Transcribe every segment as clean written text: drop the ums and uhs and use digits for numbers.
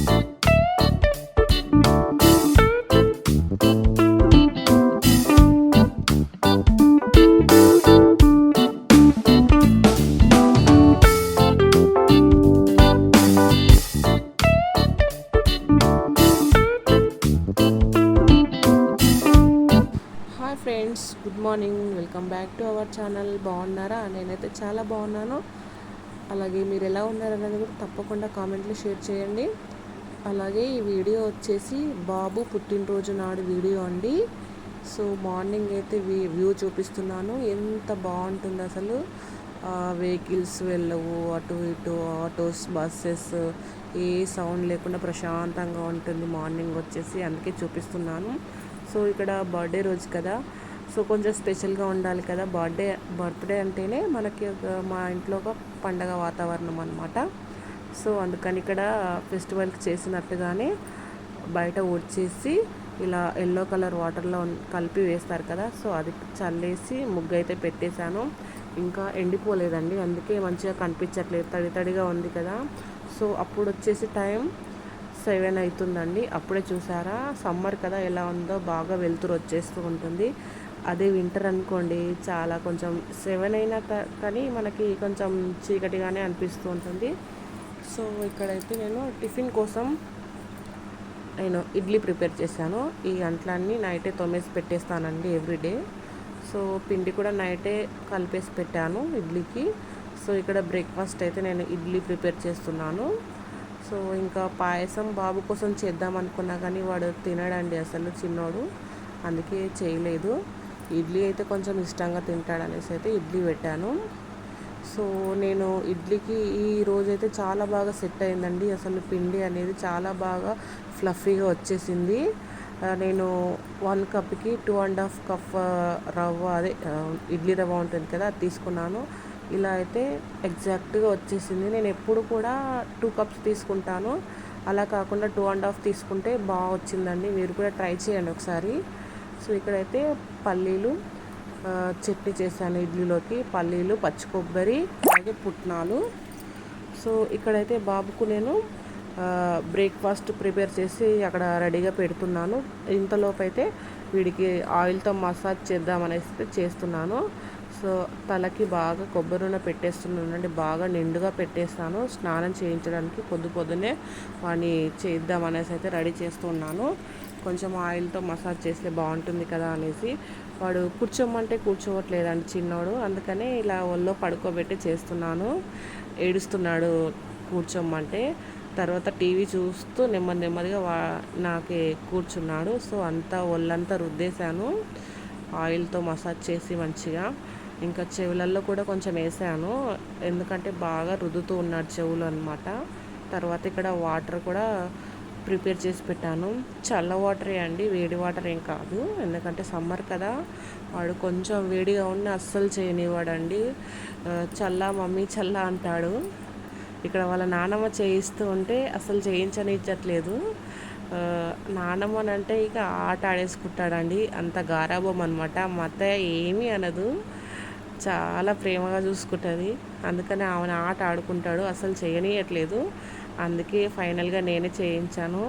Friends, good morning. Welcome back to our channel. బాగున్నారా? నేనైతే చాలా బాగున్నాను. అలాగే మీరు ఎలా ఉన్నారనేది కూడా తప్పకుండా కామెంట్లో షేర్ చేయండి. అలాగే ఈ వీడియో వచ్చేసి బాబు పుట్టినరోజు నాడు వీడియో అండి. సో మార్నింగ్ అయితే వ్యూ చూపిస్తున్నాను. ఎంత బాగుంటుంది అసలు. వెహికల్స్ వెళ్ళవు, అటు ఇటు ఆటోస్, బస్సెస్, ఏ సౌండ్ లేకుండా ప్రశాంతంగా ఉంటుంది మార్నింగ్ వచ్చేసి. అందుకే చూపిస్తున్నాను. సో ఇక్కడ బర్త్డే రోజు కదా, సో కొంచెం స్పెషల్గా ఉండాలి కదా. బర్త్డే అంటేనే మనకి మా ఇంట్లో ఒక పండగ వాతావరణం అనమాట. సో అందుకని ఇక్కడ ఫెస్టివల్కి చేసినట్టుగానే బయట ఊడ్చేసి ఇలా ఎల్లో కలర్ వాటర్లో కలిపి వేస్తారు కదా, సో అది చల్లేసి ముగ్గు అయితే పెట్టేశాను. ఇంకా ఎండిపోలేదండి, అందుకే మంచిగా కనిపించట్లేదు, తడి తడిగా ఉంది కదా. సో అప్పుడు వచ్చేసి టైం 7 అవుతుందండి. అప్పుడే చూసారా, సమ్మర్ కదా ఎలా ఉందో, బాగా వెలుతురు వచ్చేస్తూ ఉంటుంది. అదే వింటర్ అనుకోండి, చాలా కొంచెం 7 అయినా కానీ మనకి కొంచెం చీకటిగానే అనిపిస్తూ ఉంటుంది. సో ఇక్కడైతే నేను టిఫిన్ కోసం ఇడ్లీ ప్రిపేర్ చేశాను. ఈ అంట్లన్నీ నైటే తోమేసి పెట్టేస్తానండి ఎవ్రీడే. సో పిండి కూడా నైటే కలిపేసి పెట్టాను ఇడ్లీకి. సో ఇక్కడ బ్రేక్ఫాస్ట్ అయితే నేను ఇడ్లీ ప్రిపేర్ చేస్తున్నాను. సో ఇంకా పాయసం బాబు కోసం చేద్దాం అనుకున్నా కానీ వాడు తినడండి అసలు, చిన్నోడు, అందుకే చేయలేదు. ఇడ్లీ అయితే కొంచెం ఇష్టంగా తింటాడనేసి అయితే ఇడ్లీ పెట్టాను. సో నేను ఇడ్లీకి ఈ రోజైతే చాలా బాగా సెట్ అయిందండి. అసలు పిండి అనేది చాలా బాగా ఫ్లఫీగా వచ్చేసింది. నేను 1 కప్కి 2.5 కప్ రవ్వ, అదే ఇడ్లీ రవ్వ ఉంటుంది కదా, అది తీసుకున్నాను. ఇలా అయితే ఎగ్జాక్ట్గా వచ్చేసింది. నేను ఎప్పుడు కూడా 2 కప్స్ తీసుకుంటాను, అలా కాకుండా 2.5 తీసుకుంటే బాగా వచ్చిందండి. మీరు కూడా ట్రై చేయండి ఒకసారి. సో ఇక్కడైతే పల్లీలు చట్నీ చేశాను ఇడ్లీలోకి. పల్లీలు, పచ్చి కొబ్బరి, అలాగే పుట్నాలు. సో ఇక్కడైతే బాబుకు నేను బ్రేక్ఫాస్ట్ ప్రిపేర్ చేసి అక్కడ రెడీగా పెడుతున్నాను. ఇంతలోపు అయితే వీడికి ఆయిల్తో మసాజ్ చేద్దామనేసి చేస్తున్నాను. సో తలకి బాగా కొబ్బరి నూనె పెట్టేస్తున్నానండి, బాగా నిండుగా పెట్టేస్తాను స్నానం చేయించడానికి. పొద్దున్నే వాడిని చేద్దామనేసి అయితే రెడీ చేస్తున్నాను. కొంచెం ఆయిల్తో మసాజ్ చేస్తే బాగుంటుంది కదా అనేసి. వాడు కూర్చోమంటే కూర్చోవట్లేదండి చిన్నోడు, అందుకనే ఇలా ఒళ్ళో పడుకోబెట్టి చేస్తున్నాను. ఏడుస్తున్నాడు కూర్చోమంటే. తర్వాత టీవీ చూస్తూ నెమ్మదిగా నాకే కూర్చున్నాడు. సో అంతా ఒళ్ళంతా రుద్దేశాను ఆయిల్తో మసాజ్ చేసి మంచిగా. ఇంకా చెవులల్లో కూడా కొంచెం వేసాను, ఎందుకంటే బాగా రుద్దుతూ ఉన్నాడు చెవులు అనమాట. తర్వాత ఇక్కడ వాటర్ కూడా ప్రిపేర్ చేసి పెట్టాను. చల్ల వాటరే అండి, వేడి వాటర్ ఏం కాదు. ఎందుకంటే సమ్మర్ కదా, వాడు కొంచెం వేడిగా ఉన్న అస్సలు చేయనివ్వడండి. మమ్మీ చల్ల అంటాడు. ఇక్కడ వాళ్ళ నానమ్మ చేయిస్తూ ఉంటే అసలు చేయించనిచ్చట్లేదు. నానమ్మనంటే ఇక ఆట ఆడేసుకుంటాడండి, అంత గారాబం అనమాట. మా అత్తయ్య ఏమీ అనదు, చాలా ప్రేమగా చూసుకుంటుంది. అందుకని ఆమె ఆట ఆడుకుంటాడు, అసలు చేయనీయట్లేదు. అందుకే ఫైనల్గా నేనే చేయించాను.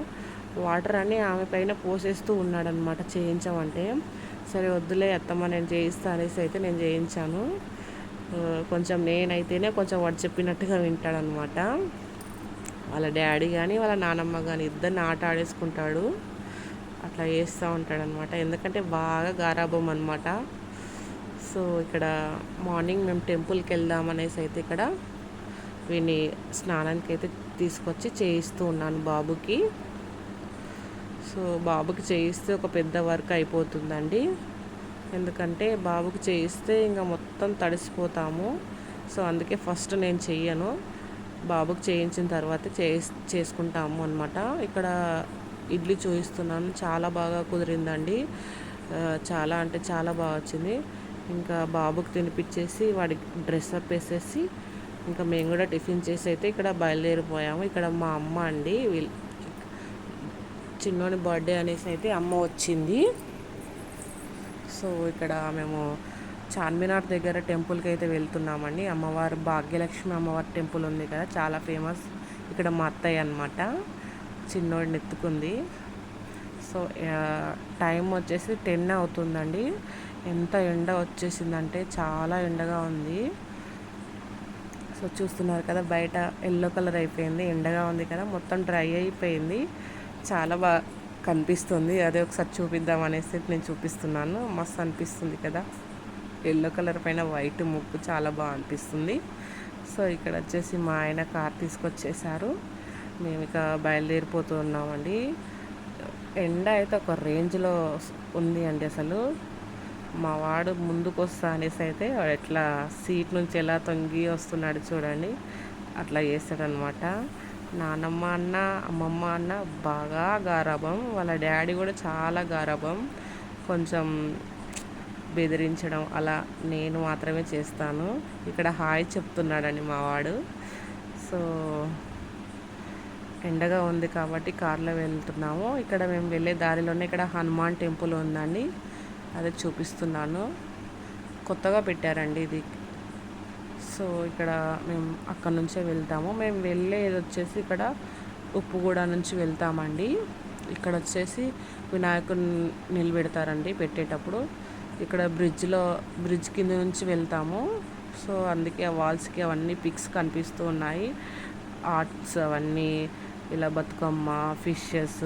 వాటర్ అన్నీ ఆమె పైన పోసేస్తూ ఉన్నాడనమాట చేయించామంటే. సరే వద్దులే అత్తమ్మ, నేను చేయిస్తా అనేసి అయితే నేను చేయించాను. కొంచెం నేనైతేనే కొంచెం వాడు చెప్పినట్టుగా వింటాడనమాట. వాళ్ళ డాడీ కానీ వాళ్ళ నానమ్మ కానీ ఇద్దరిని ఆట ఆడేసుకుంటాడు, అట్లా చేస్తూ ఉంటాడనమాట. ఎందుకంటే బాగా గారాబం అనమాట. సో ఇక్కడ మార్నింగ్ మేము టెంపుల్కి వెళ్దామనేసి అయితే ఇక్కడ వీడిని స్నానానికి అయితే తీసుకొచ్చి చేయిస్తూ ఉన్నాను బాబుకి. సో బాబుకి చేయిస్తే ఒక పెద్ద వర్క్ అయిపోతుందండి, ఎందుకంటే బాబుకి చేయిస్తే ఇంకా మొత్తం తడిసిపోతాము. సో అందుకే ఫస్ట్ నేను చెయ్యను, బాబుకి చేయించిన తర్వాత చేసుకుంటాము అనమాట. ఇక్కడ ఇడ్లీ చూపిస్తున్నాను, చాలా బాగా కుదిరిందండి. చాలా అంటే చాలా బాగా వచ్చింది. ఇంకా బాబుకి తినిపించేసి వాడికి డ్రెస్ అప్ వేసేసి ఇంకా మేము కూడా టిఫిన్ చేసి అయితే ఇక్కడ బయలుదేరిపోయాము. ఇక్కడ మా అమ్మ అండి, చిన్నోని బర్త్డే అనేసి అయితే అమ్మ వచ్చింది. సో ఇక్కడ మేము చార్మినార్ దగ్గర టెంపుల్కి అయితే వెళ్తున్నామండి. అమ్మవారు భాగ్యలక్ష్మి అమ్మవారి టెంపుల్ ఉంది కదా, చాలా ఫేమస్. ఇక్కడ మా అత్తయ్య అనమాట. చిన్నోడిని ఎత్తుకుంది. సో టైం వచ్చేసి 10 అవుతుందండి. ఎంత ఎండ వచ్చేసిందంటే చాలా ఎండగా ఉంది. సో చూస్తున్నారు కదా, బయట ఎల్లో కలర్ అయిపోయింది, ఎండగా ఉంది కదా, మొత్తం డ్రై అయిపోయింది. చాలా బాగా కనిపిస్తుంది. అదే ఒకసారి చూపిద్దాం అనేసి నేను చూపిస్తున్నాను. మస్తు అనిపిస్తుంది కదా, ఎల్లో కలర్ పైన వైట్ ముగ్గు చాలా బాగా అనిపిస్తుంది. సో ఇక్కడ వచ్చేసి మా ఆయన కార్ తీసుకొచ్చేసారు. మేము ఇక బయలుదేరిపోతూ ఉన్నామండి. ఎండ అయితే ఒక రేంజ్లో ఉంది అండి. అసలు మా వాడు ముందుకు వస్తా అనేసి అయితే వాడు ఎట్లా సీట్ నుంచి ఎలా తొంగి వస్తున్నాడు చూడండి, అట్లా చేస్తాడనమాట. నానమ్మ అన్న అమ్మమ్మ అన్న బాగా గారాబం, వాళ్ళ డాడీ కూడా చాలా గారాబం. కొంచెం బెదిరించడం అలా నేను మాత్రమే చేస్తాను. ఇక్కడ హాయ్ చెప్తున్నాడండి మా వాడు. సో ఎండగా ఉంది కాబట్టి కార్లో వెళ్తున్నాము. ఇక్కడ మేము వెళ్ళే దారిలోనే ఇక్కడ హనుమాన్ టెంపుల్ ఉందండి, అదే చూపిస్తున్నాను. కొత్తగా పెట్టారండి ఇది. సో ఇక్కడ మేము అక్కడ నుంచే వెళ్తాము. మేము వెళ్ళేది వచ్చేసి ఇక్కడ ఉప్పుగూడ నుంచి వెళ్తామండి. ఇక్కడ వచ్చేసి వినాయకుని నిలబెడతారండి పెట్టేటప్పుడు. ఇక్కడ బ్రిడ్జ్ కింద నుంచి వెళ్తాము. సో అందుకే ఆ వాల్స్కి అవన్నీ పిక్స్ కనిపిస్తూ ఉన్నాయి, ఆర్ట్స్ అవన్నీ, ఇలా బతుకమ్మ, ఫిషెస్,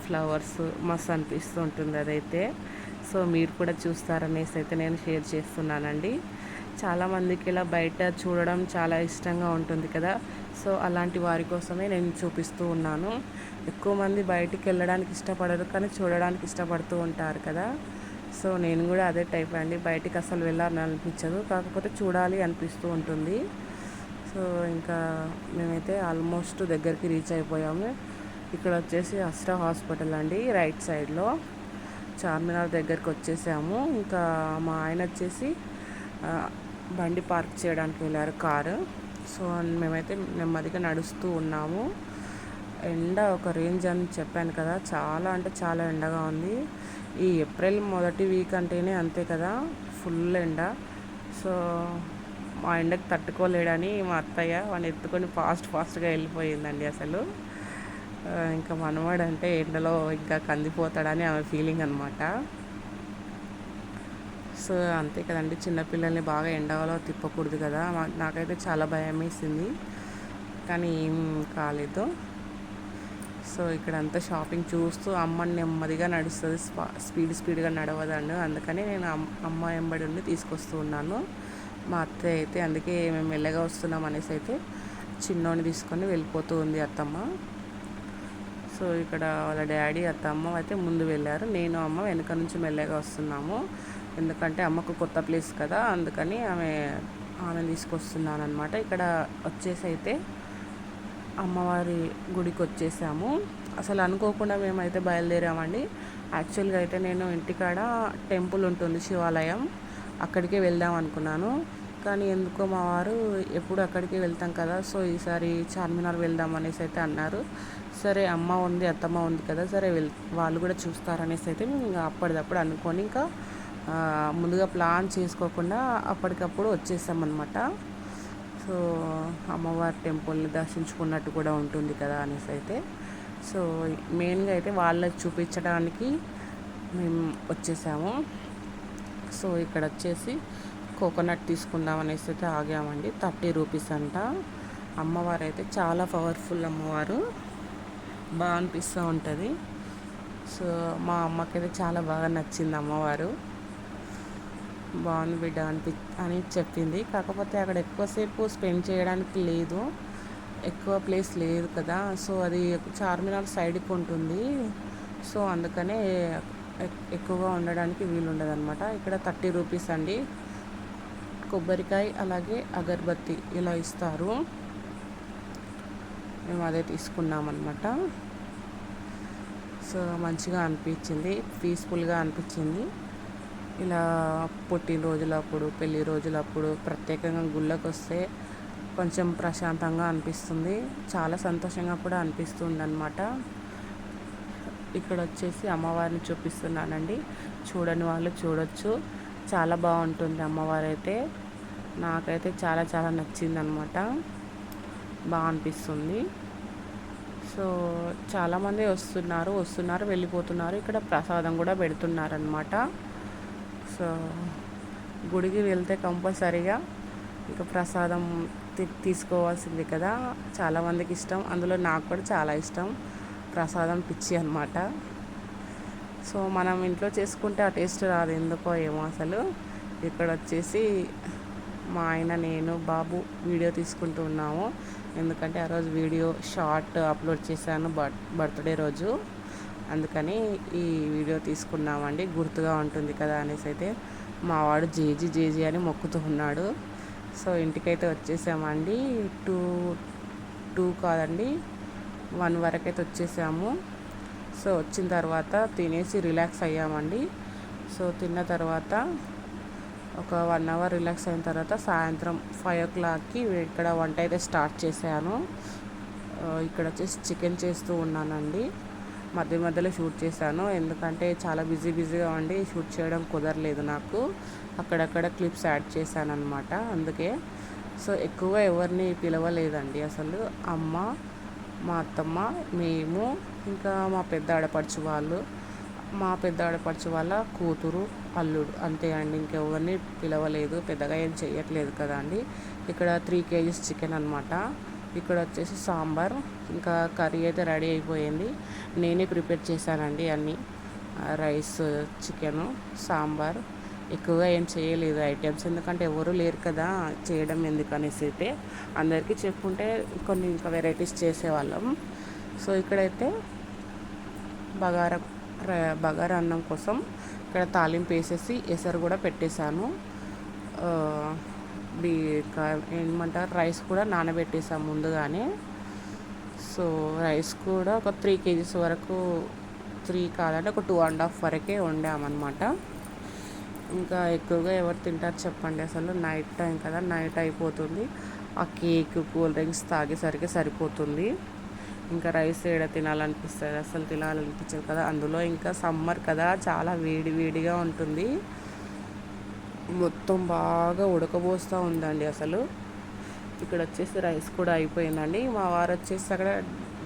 ఫ్లవర్స్ మస్తు అనిపిస్తూ ఉంటుంది అదైతే. సో మీరు కూడా చూస్తారనేసి అయితే నేను షేర్ చేస్తున్నానండి. చాలామందికి ఇలా బయట చూడడం చాలా ఇష్టంగా ఉంటుంది కదా, సో అలాంటి వారి కోసమే నేను చూపిస్తూ ఉన్నాను. ఎక్కువ మంది బయటికి వెళ్ళడానికి ఇష్టపడరు, కానీ చూడడానికి ఇష్టపడుతూ ఉంటారు కదా. సో నేను కూడా అదే టైప్ అండి, బయటికి అసలు వెళ్ళాలని అనిపించదు, కాకపోతే చూడాలి అనిపిస్తూ ఉంటుంది. సో ఇంకా మేమైతే ఆల్మోస్ట్ దగ్గరికి రీచ్ అయిపోయాము. ఇక్కడ వచ్చేసి అస్రా హాస్పిటల్ అండి, రైట్ సైడ్లో చార్మినార్ దగ్గరికి వచ్చేసాము. ఇంకా మా ఆయన వచ్చేసి బండి పార్క్ చేయడానికి వెళ్ళారు, కారు. సో మేమైతే నెమ్మదిగా నడుస్తూ ఉన్నాము. ఎండ ఒక రేంజ్ అని చెప్పాను కదా, చాలా అంటే చాలా ఎండగా ఉంది. ఈ ఏప్రిల్ మొదటి వీక్ అంటేనే అంతే కదా, ఫుల్ ఎండ. సో మా ఎండకు తట్టుకోలేడని మా అత్తయ్య వాడిని ఎత్తుకొని ఫాస్ట్గా వెళ్ళిపోయిందండి. అసలు ఇంకా మనవాడు అంటే ఎండలో ఇంకా కందిపోతాడని ఆమె ఫీలింగ్ అనమాట. సో అంతే కదండి, చిన్నపిల్లల్ని బాగా ఎండలో తిప్పకూడదు కదా. నాకైతే చాలా భయం వేసింది, కానీ ఏం కాలేదు. సో ఇక్కడంతా షాపింగ్ చూస్తూ అమ్మ నెమ్మదిగా నడుస్తుంది, స్పీడ్గా నడవదండి. అందుకని నేను అమ్మ వెంబడి ఉండి తీసుకొస్తూ ఉన్నాను. మా అత్తయ్య అయితే అందుకే మేము మెల్లగా వస్తున్నాం అనేసి అయితే చిన్నోని తీసుకొని వెళ్ళిపోతూ ఉంది అత్తమ్మ. సో ఇక్కడ వాళ్ళ డాడీ అత్తమ్మ అయితే ముందు వెళ్ళారు, నేను అమ్మ వెనక నుంచి మెల్లగా వస్తున్నాము. ఎందుకంటే అమ్మకు కొత్త ప్లేస్ కదా, అందుకని ఆమె తీసుకొస్తున్నాను అనమాట. ఇక్కడ వచ్చేసి అయితే అమ్మవారి గుడికి వచ్చేసాము. అసలు అనుకోకుండా మేమైతే బయలుదేరామండి. యాక్చువల్గా అయితే నేను ఇంటికాడ టెంపుల్ ఉంటుంది, శివాలయం, అక్కడికే వెళ్దాం అనుకున్నాను. కానీ ఎందుకో మా వారు ఎప్పుడు అక్కడికే వెళ్తాం కదా, సో ఈసారి చార్మినార్ వెళ్దాం అనేసి అయితే అన్నారు. సరే అమ్మ ఉంది అత్తమ్మ ఉంది కదా, సరే వాళ్ళు కూడా చూస్తారనేసి అయితే మేము ఇంకా అప్పటిదప్పుడు అనుకొని ఇంకా ముందుగా ప్లాన్ చేసుకోకుండా అప్పటికప్పుడు వచ్చేసామన్నమాట. సో అమ్మవారి టెంపుల్ని దర్శించుకున్నట్టు కూడా ఉంటుంది కదా అనేసి అయితే. సో మెయిన్గా అయితే వాళ్ళకి చూపించడానికి మేము వచ్చేసాము. సో ఇక్కడ వచ్చేసి కోకోనట్ తీసుకుందాం అనేసి అయితే ఆగామండి. 30 రూపీస్ అంట. అమ్మవారు అయితే చాలా పవర్ఫుల్ అమ్మవారు, బాగా అనిపిస్తూ ఉంటుంది. సో మా అమ్మకైతే చాలా బాగా నచ్చింది అమ్మవారు, బాగుంది బిడ్డ అని చెప్పింది. కాకపోతే అక్కడ ఎక్కువసేపు స్పెండ్ చేయడానికి లేదు, ఎక్కువ ప్లేస్ లేదు కదా. సో అది చార్మినార్ సైడ్కి ఉంటుంది, సో అందుకనే ఎక్కువగా ఉండడానికి వీలు ఉండదు అనమాట. ఇక్కడ 30 రూపీస్ అండి. కొబ్బరికాయ అలాగే అగరబత్తి ఇలా ఇస్తారు, మేము అదే తీసుకున్నాం అనమాట. సో మంచిగా అనిపించింది, పీస్ఫుల్గా అనిపించింది. ఇలా పుట్టినరోజులప్పుడు, పెళ్లి రోజులప్పుడు ప్రత్యేకంగా గుళ్ళకు వస్తే కొంచెం ప్రశాంతంగా అనిపిస్తుంది, చాలా సంతోషంగా కూడా అనిపిస్తుంది అనమాట. ఇక్కడ వచ్చేసి అమ్మవారిని చూపిస్తున్నానండి, చూడని వాళ్ళు చూడొచ్చు. చాలా బాగుంటుంది అమ్మవారు అయితే, నాకైతే చాలా చాలా నచ్చింది అనమాట, బాగా అనిపిస్తుంది. సో చాలామంది వస్తున్నారు వెళ్ళిపోతున్నారు. ఇక్కడ ప్రసాదం కూడా పెడుతున్నారనమాట. సో గుడికి వెళ్తే కంపల్సరీగా ఇక ప్రసాదం తీసుకోవాల్సింది కదా. చాలామందికి ఇష్టం, అందులో నాకు కూడా చాలా ఇష్టం. ప్రసాదం పిచ్చి అనమాట. సో మనం ఇంట్లో చేసుకుంటే ఆ టేస్ట్ రాదు, ఎందుకో ఏమో అసలు. ఇక్కడ వచ్చేసి మా ఆయన, నేను, బాబు వీడియో తీసుకుంటూ ఉన్నాము. ఎందుకంటే ఆ రోజు వీడియో షార్ట్ అప్లోడ్ చేశాను బర్త్డే రోజు, అందుకని ఈ వీడియో తీసుకున్నామండి. గుర్తుగా ఉంటుంది కదా అనేసి అయితే మా వాడు జేజీ జేజీ అని మొక్కుతూ ఉన్నాడు. సో ఇంటికైతే వచ్చేసామండి. టూ కాదండి 1 వరకు అయితే వచ్చేసాము. సో వచ్చిన తర్వాత తినేసి రిలాక్స్ అయ్యామండి. సో తిన్న తర్వాత ఒక 1 అవర్ రిలాక్స్ అయిన తర్వాత సాయంత్రం 5 o'clockకి ఇక్కడ వంట అయితే స్టార్ట్ చేశాను. ఇక్కడ వచ్చేసి చికెన్ చేస్తూ ఉన్నానండి. మధ్యలో షూట్ చేశాను, ఎందుకంటే చాలా బిజీగా ఉండి షూట్ చేయడం కుదరలేదు నాకు. అక్కడక్కడ క్లిప్స్ యాడ్ చేశాను అనమాట, అందుకే. సో ఎక్కువగా ఎవరిని పిలవలేదండి అసలు. అమ్మ, మా అత్తమ్మ, మేము, ఇంకా మా పెద్ద ఆడపడుచు వాళ్ళ కూతురు, అల్లుడు, అంతే అండి. ఇంకెవరిని పిలవలేదు, పెద్దగా ఏం చేయట్లేదు కదా అండి. ఇక్కడ 3 kgs చికెన్ అనమాట. ఇక్కడ వచ్చేసి సాంబార్, ఇంకా కర్రీ అయితే రెడీ అయిపోయింది. నేనే ప్రిపేర్ చేశానండి అన్నీ. Rice, chicken, sambar. ఎక్కువగా ఏం చేయలేదు ఐటమ్స్, ఎందుకంటే ఎవరు లేరు కదా చేయడం ఎందుకనేసి అయితే. అందరికీ చెప్పుకుంటే కొన్ని ఇంకా వెరైటీస్ చేసేవాళ్ళం. సో ఇక్కడైతే బగారా అన్నం కోసం ఇక్కడ తాలింపు వేసేసి ఎసరు కూడా పెట్టేశాను. ఏమంటారు, రైస్ కూడా నానబెట్టేసాం ముందుగానే. సో రైస్ కూడా ఒక 3 kgs వరకు, 3 కాదంటే ఒక 2.5 వరకే వండామన్నమాట. ఇంకా ఎక్కువగా ఎవరు తింటారు చెప్పండి, అసలు నైట్ టైం కదా, నైట్ అయిపోతుంది. ఆ కేక్, కూల్ డ్రింక్స్ తాగేసరికి సరిపోతుంది. ఇంకా రైస్ ఏడ తినాలనిపిస్తుంది, అసలు తినాలనిపించదు కదా. అందులో ఇంకా సమ్మర్ కదా, చాలా వేడిగా ఉంటుంది. మొత్తం బాగా ఉడకబోస్తూ ఉందండి అసలు. ఇక్కడ వచ్చేసి రైస్ కూడా అయిపోయిందండి. మా వారు వచ్చేసి అక్కడ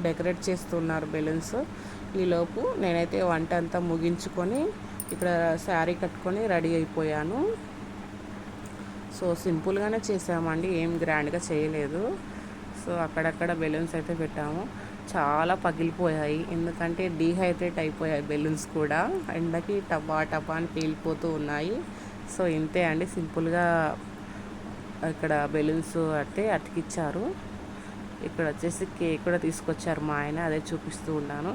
డెకరేట్ చేస్తున్నారు బెలూన్స్. ఈలోపు నేనైతే వంట అంతా ముగించుకొని ఇక్కడ శారీ కట్టుకొని రెడీ అయిపోయాను. సో సింపుల్గానే చేసామండి, ఏం గ్రాండ్గా చేయలేదు. సో అక్కడక్కడ బెలూన్స్ అయితే పెట్టాము. చాలా పగిలిపోయాయి, ఎందుకంటే డీహైడ్రేట్ అయిపోయాయి బెలూన్స్ కూడా. ఎండకి టపా అని పేలిపోతూ ఉన్నాయి. సో ఇంతే అండి, సింపుల్గా ఇక్కడ బెలూన్స్ అయితే అతికిచ్చారు. ఇక్కడ వచ్చేసి కేక్ కూడా తీసుకొచ్చారు మా ఆయన, అదే చూపిస్తూ ఉన్నాను.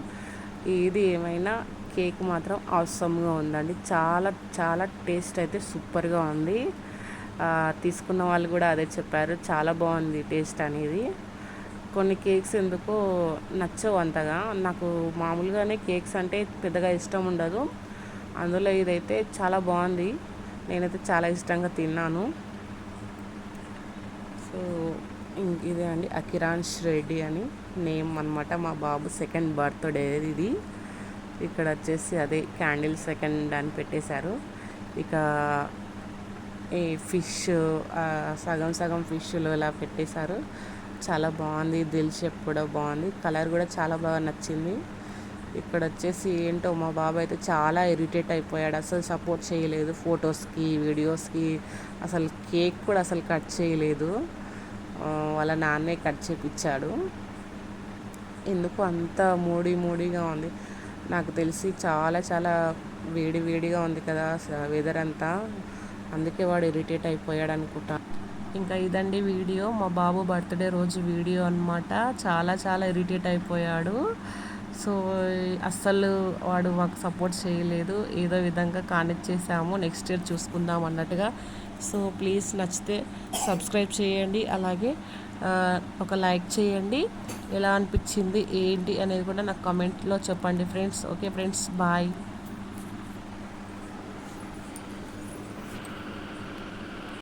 ఇది ఏమైనా కేక్ మాత్రం అవసరంగా ఉందండి. చాలా టేస్ట్ అయితే సూపర్గా ఉంది. తీసుకున్న వాళ్ళు కూడా అదే చెప్పారు, చాలా బాగుంది టేస్ట్ అనేది. కొన్ని కేక్స్ ఎందుకో నచ్చవు అంతగా నాకు. మామూలుగానే కేక్స్ అంటే పెద్దగా ఇష్టం ఉండదు, అందులో ఇదైతే చాలా బాగుంది. నేనైతే చాలా ఇష్టంగా తిన్నాను. సో ఇదే అండి, అకిరాన్స్ రెడ్డి అని నేమ్ అనమాట. మా బాబు 2nd బర్త్డే ఇది. ఇక్కడ వచ్చేసి అదే క్యాండిల్ 2nd అని పెట్టేశారు. ఇక ఈ ఫిష్, సగం ఫిష్లు ఇలా పెట్టేశారు. చాలా బాగుంది. దిల్ షేప్ కూడా బాగుంది, కలర్ కూడా చాలా బాగా నచ్చింది. ఇక్కడ వచ్చేసి ఏంటో మా బాబు అయితే చాలా ఇరిటేట్ అయిపోయాడు, అసలు సపోర్ట్ చేయలేదు ఫొటోస్కి, వీడియోస్కి. అసలు కేక్ కూడా అసలు కట్ చేయలేదు, వాళ్ళ నాన్నే కట్ చేపించాడు. ఎందుకు అంత మూడీగా ఉంది, నాకు తెలిసి చాలా వేడిగా ఉంది కదా వెదర్ అంతా, అందుకే వాడు ఇరిటేట్ అయిపోయాడు అనుకుంటా. ఇంకా ఇదండి వీడియో, మా బాబు బర్త్డే రోజు వీడియో అనమాట. చాలా ఇరిటేట్ అయిపోయాడు. సో అస్సలు వాడు మాకు సపోర్ట్ చేయలేదు, ఏదో విధంగా కానిచ్చేసాము, నెక్స్ట్ ఇయర్ చూసుకుందాం అన్నట్టుగా. సో ప్లీజ్ నచ్చితే సబ్స్క్రైబ్ చేయండి, అలాగే ఒక లైక్ చేయండి. ఎలా అనిపించింది ఏంటి అనేది కూడా నాకు కామెంట్లో చెప్పండి ఫ్రెండ్స్. Okay friends, bye.